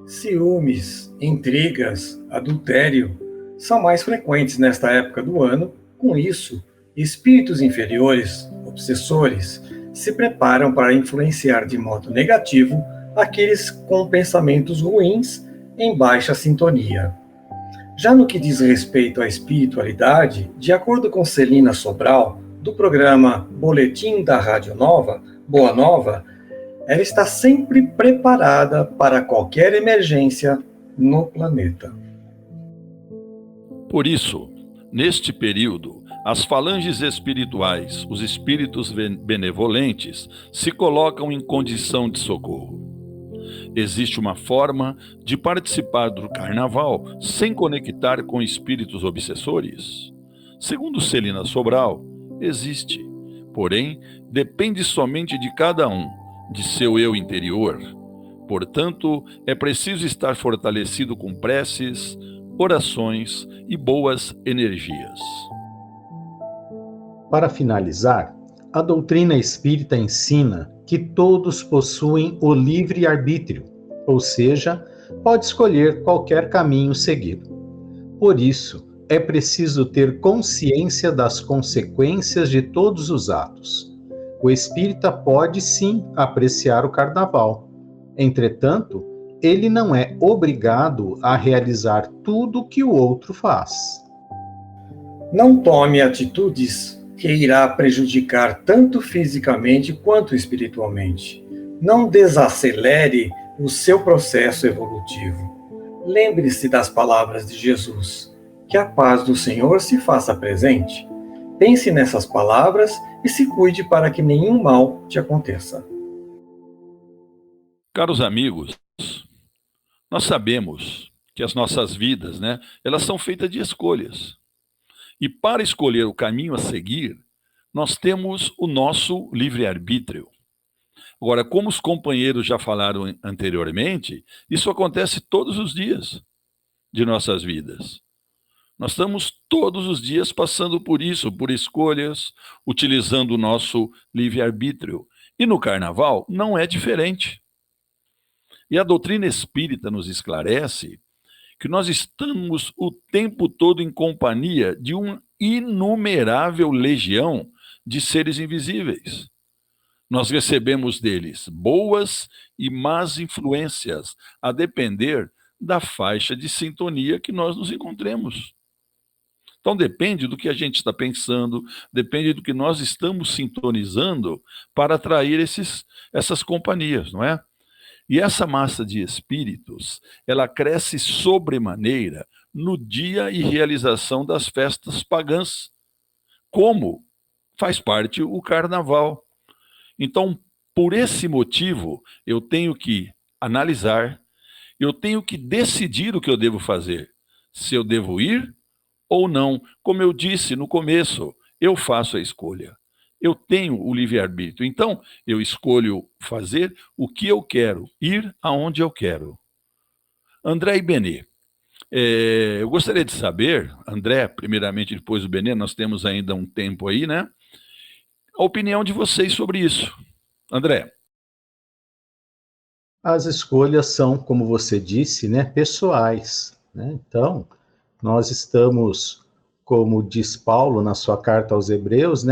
Ciúmes, intrigas, adultério são mais frequentes nesta época do ano. Com isso, espíritos inferiores, obsessores, se preparam para influenciar de modo negativo aqueles com pensamentos ruins em baixa sintonia. Já no que diz respeito à espiritualidade, de acordo com Celina Sobral, do programa Boletim da Rádio Nova, Boa Nova, ela está sempre preparada para qualquer emergência no planeta. Por isso, neste período, as falanges espirituais, os espíritos benevolentes, se colocam em condição de socorro. Existe uma forma de participar do carnaval sem conectar com espíritos obsessores? Segundo Celina Sobral, existe. Porém, depende somente de cada um, de seu eu interior. Portanto, é preciso estar fortalecido com preces, orações e boas energias. Para finalizar, a doutrina espírita ensina que todos possuem o livre-arbítrio, ou seja, pode escolher qualquer caminho seguir. Por isso, é preciso ter consciência das consequências de todos os atos. O espírita pode sim apreciar o carnaval. Entretanto, ele não é obrigado a realizar tudo o que o outro faz. Não tome atitudes que irá prejudicar tanto fisicamente quanto espiritualmente. Não desacelere o seu processo evolutivo. Lembre-se das palavras de Jesus: que a paz do Senhor se faça presente. Pense nessas palavras e se cuide para que nenhum mal te aconteça. Caros amigos, nós sabemos que as nossas vidas, elas são feitas de escolhas. E para escolher o caminho a seguir, nós temos o nosso livre-arbítrio. Agora, como os companheiros já falaram anteriormente, isso acontece todos os dias de nossas vidas. Nós estamos todos os dias passando por isso, por escolhas, utilizando o nosso livre-arbítrio. E no carnaval não é diferente. E a doutrina espírita nos esclarece que nós estamos o tempo todo em companhia de uma inumerável legião de seres invisíveis. Nós recebemos deles boas e más influências, a depender da faixa de sintonia que nós nos encontremos. Então depende do que a gente está pensando, depende do que nós estamos sintonizando para atrair essas companhias, não é? E essa massa de espíritos, ela cresce sobremaneira no dia e realização das festas pagãs, como faz parte o carnaval. Então, por esse motivo, eu tenho que analisar, eu tenho que decidir o que eu devo fazer, se eu devo ir ou não. Como eu disse no começo, eu faço a escolha. Eu tenho o livre-arbítrio, então eu escolho fazer o que eu quero, ir aonde eu quero. André e Benê, eu gostaria de saber, André, primeiramente, depois o Benê, nós temos ainda um tempo aí, a opinião de vocês sobre isso. André. As escolhas são, como você disse, pessoais. Então, nós estamos, como diz Paulo na sua carta aos Hebreus,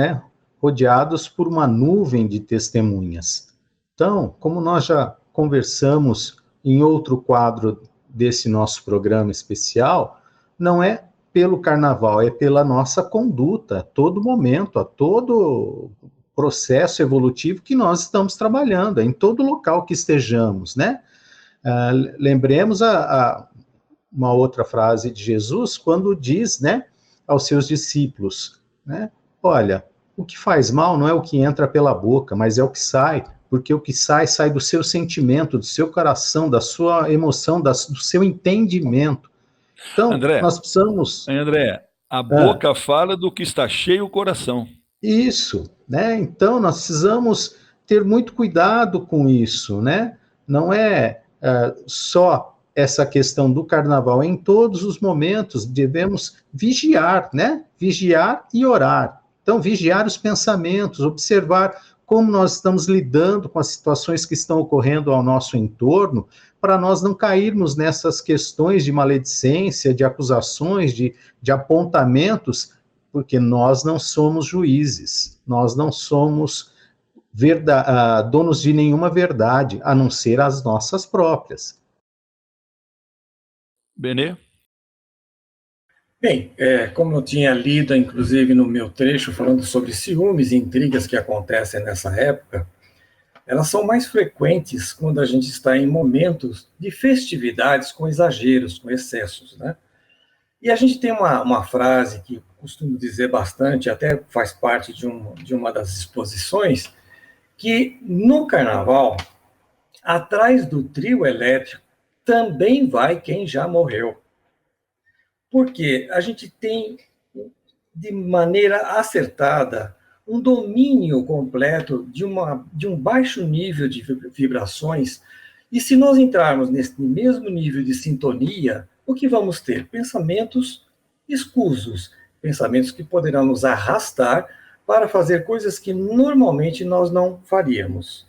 rodeados por uma nuvem de testemunhas. Então, como nós já conversamos em outro quadro desse nosso programa especial, não é pelo carnaval, é pela nossa conduta, a todo momento, a todo processo evolutivo que nós estamos trabalhando, em todo local que estejamos, né? Lembremos uma outra frase de Jesus, quando diz, né, aos seus discípulos, né, olha, o que faz mal não é o que entra pela boca, mas é o que sai, porque o que sai do seu sentimento, do seu coração, da sua emoção, do seu entendimento. Então, André, nós precisamos... André, a boca fala do que está cheio o coração. Isso, né? Então, nós precisamos ter muito cuidado com isso, né? Não é só essa questão do carnaval, em todos os momentos devemos vigiar, né? Vigiar e orar. Então, vigiar os pensamentos, observar como nós estamos lidando com as situações que estão ocorrendo ao nosso entorno, para nós não cairmos nessas questões de maledicência, de acusações, de apontamentos, porque nós não somos juízes, nós não somos donos de nenhuma verdade, a não ser as nossas próprias. Benê? Bem, como eu tinha lido, inclusive, no meu trecho, falando sobre ciúmes e intrigas que acontecem nessa época, elas são mais frequentes quando a gente está em momentos de festividades com exageros, com excessos, né? E a gente tem uma frase que eu costumo dizer bastante, até faz parte de uma das exposições, que no carnaval, atrás do trio elétrico, também vai quem já morreu. Porque a gente tem, de maneira acertada, um domínio completo de um baixo nível de vibrações, e se nós entrarmos nesse mesmo nível de sintonia, o que vamos ter? Pensamentos escusos, pensamentos que poderão nos arrastar para fazer coisas que normalmente nós não faríamos.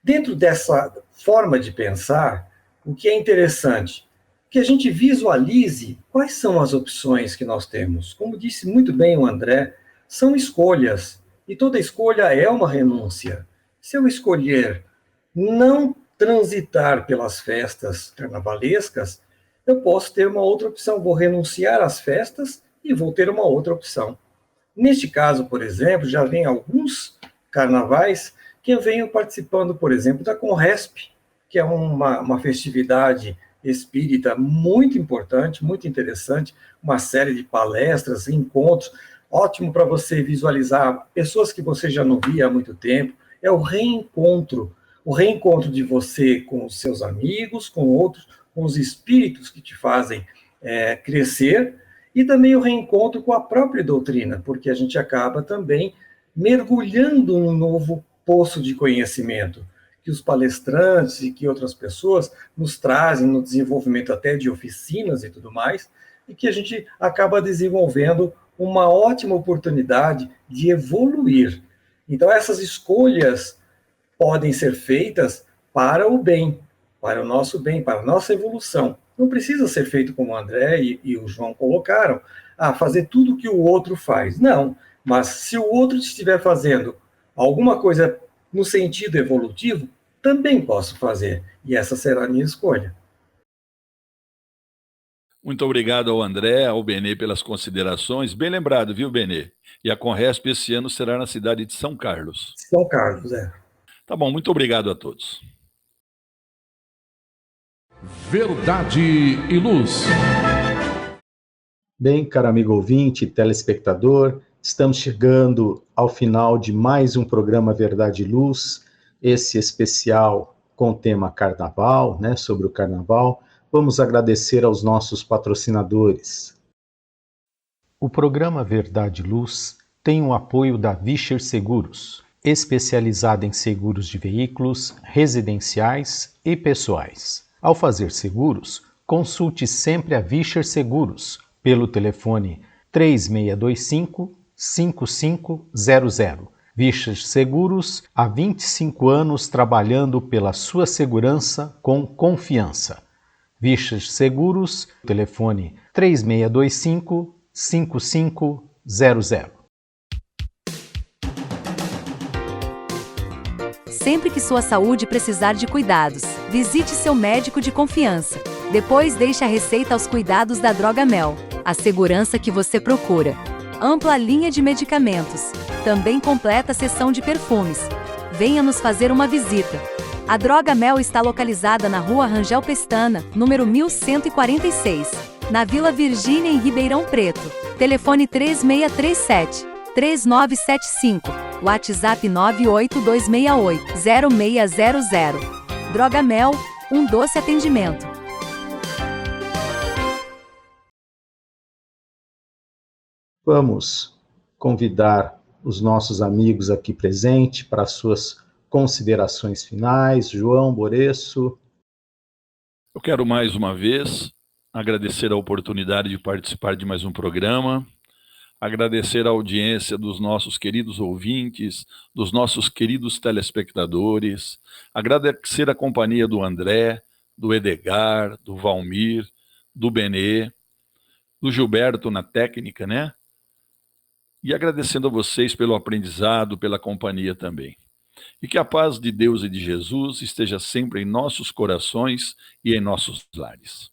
Dentro dessa forma de pensar, o que é interessante? Que a gente visualize quais são as opções que nós temos. Como disse muito bem o André, são escolhas, e toda escolha é uma renúncia. Se eu escolher não transitar pelas festas carnavalescas, eu posso ter uma outra opção, vou renunciar às festas e vou ter uma outra opção. Neste caso, por exemplo, já vem alguns carnavais que eu venho participando, por exemplo, da Conresp, que é uma festividade espírita muito importante, muito interessante, uma série de palestras, encontros, ótimo para você visualizar pessoas que você já não via há muito tempo, é o reencontro de você com os seus amigos, com outros, com os espíritos que te fazem crescer, e também o reencontro com a própria doutrina, porque a gente acaba também mergulhando num novo poço de conhecimento, que os palestrantes e que outras pessoas nos trazem no desenvolvimento até de oficinas e tudo mais, e que a gente acaba desenvolvendo uma ótima oportunidade de evoluir. Então, essas escolhas podem ser feitas para o bem, para o nosso bem, para a nossa evolução. Não precisa ser feito como o André e o João colocaram, fazer tudo o que o outro faz. Não, mas se o outro estiver fazendo alguma coisa no sentido evolutivo, também posso fazer, e essa será a minha escolha. Muito obrigado ao André, ao Benê pelas considerações. Bem lembrado, viu, Benê? E a Conresp esse ano será na cidade de São Carlos. São Carlos, Tá bom, muito obrigado a todos. Verdade e Luz. Bem, caro amigo ouvinte, telespectador, estamos chegando ao final de mais um programa Verdade e Luz, esse especial com o tema Carnaval, né, sobre o Carnaval. Vamos agradecer aos nossos patrocinadores. O programa Verdade e Luz tem o apoio da Vischer Seguros, especializada em seguros de veículos, residenciais e pessoais. Ao fazer seguros, consulte sempre a Vischer Seguros pelo telefone 3625-5500. Vischer Seguros, há 25 anos trabalhando pela sua segurança com confiança. Vischer Seguros, telefone 3625-5500. Sempre que sua saúde precisar de cuidados, visite seu médico de confiança. Depois deixe a receita aos cuidados da Droga Mel, a segurança que você procura. Ampla linha de medicamentos. Também completa seção de perfumes. Venha nos fazer uma visita. A Droga Mel está localizada na Rua Rangel Pestana, número 1146, na Vila Virgínia, em Ribeirão Preto. Telefone 3637-3975, WhatsApp 98268-0600. Droga Mel, um doce atendimento. Vamos convidar os nossos amigos aqui presentes para suas considerações finais. João Boreço. Eu quero mais uma vez agradecer a oportunidade de participar de mais um programa, agradecer a audiência dos nossos queridos ouvintes, dos nossos queridos telespectadores, agradecer a companhia do André, do Edgar, do Valmir, do Benê, do Gilberto na técnica, né? E agradecendo a vocês pelo aprendizado, pela companhia também. E que a paz de Deus e de Jesus esteja sempre em nossos corações e em nossos lares.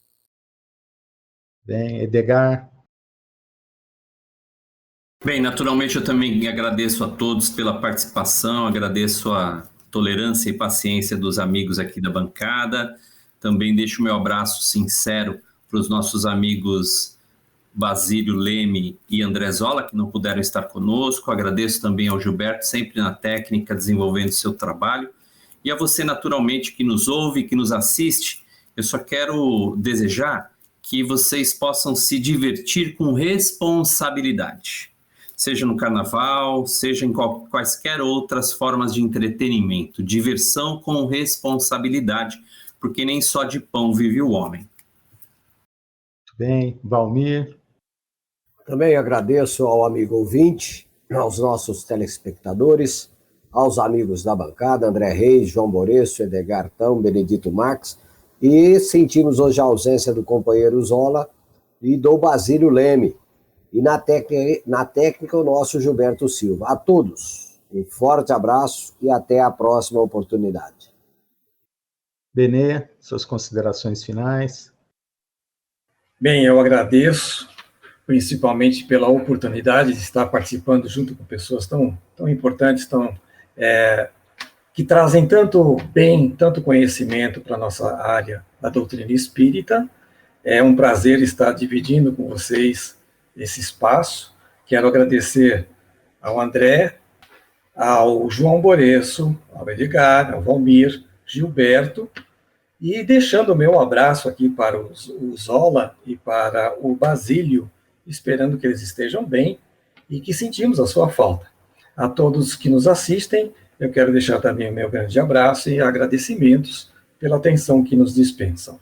Bem, Edgar. Bem, naturalmente eu também agradeço a todos pela participação, agradeço a tolerância e paciência dos amigos aqui da bancada. Também deixo o meu abraço sincero para os nossos amigos Basílio Leme e André Zola, que não puderam estar conosco. Agradeço também ao Gilberto, sempre na técnica, desenvolvendo seu trabalho. E a você, naturalmente, que nos ouve, que nos assiste, eu só quero desejar que vocês possam se divertir com responsabilidade. Seja no carnaval, seja em quaisquer outras formas de entretenimento. Diversão com responsabilidade, porque nem só de pão vive o homem. Muito bem, Valmir. Também agradeço ao amigo ouvinte, aos nossos telespectadores, aos amigos da bancada, André Reis, João Boreço, Edgar Tão, Benedito Marques, e sentimos hoje a ausência do companheiro Zola e do Basílio Leme, e na técnica o nosso Gilberto Silva. A todos, um forte abraço e até a próxima oportunidade. Benê, suas considerações finais. Bem, eu agradeço, principalmente pela oportunidade de estar participando junto com pessoas tão importantes, que trazem tanto bem, tanto conhecimento para a nossa área da doutrina espírita. É um prazer estar dividindo com vocês esse espaço. Quero agradecer ao André, ao João Boreço, ao Edgar, ao Valmir, Gilberto, e deixando o meu abraço aqui para o Zola e para o Basílio, esperando que eles estejam bem e que sentimos a sua falta. A todos que nos assistem, eu quero deixar também o meu grande abraço e agradecimentos pela atenção que nos dispensam.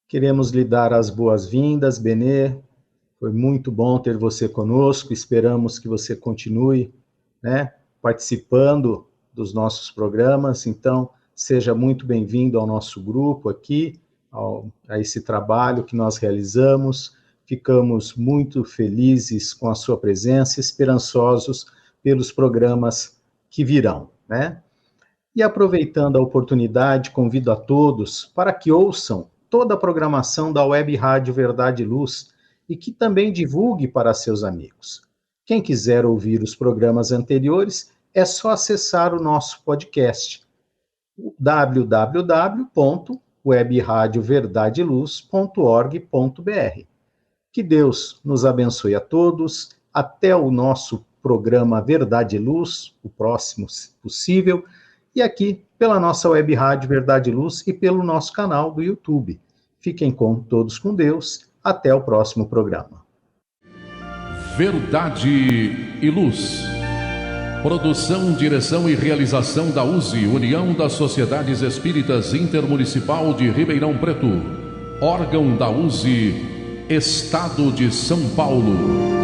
Queremos lhe dar as boas-vindas, Benê. Foi muito bom ter você conosco. Esperamos que você continue, participando dos nossos programas. Então, seja muito bem-vindo ao nosso grupo aqui, a esse trabalho que nós realizamos. Ficamos muito felizes com a sua presença, esperançosos pelos programas que virão, E aproveitando a oportunidade, convido a todos para que ouçam toda a programação da Web Rádio Verdade e Luz e que também divulgue para seus amigos. Quem quiser ouvir os programas anteriores, é só acessar o nosso podcast, www.webradioverdadeluz.org.br. Que Deus nos abençoe a todos. Até o nosso programa Verdade e Luz, o próximo possível, e aqui pela nossa Web Rádio Verdade e Luz e pelo nosso canal do YouTube. Fiquem todos com Deus. Até o próximo programa. Verdade e Luz. Produção, direção e realização da USE, União das Sociedades Espíritas Intermunicipal de Ribeirão Preto. Órgão da USE, Estado de São Paulo.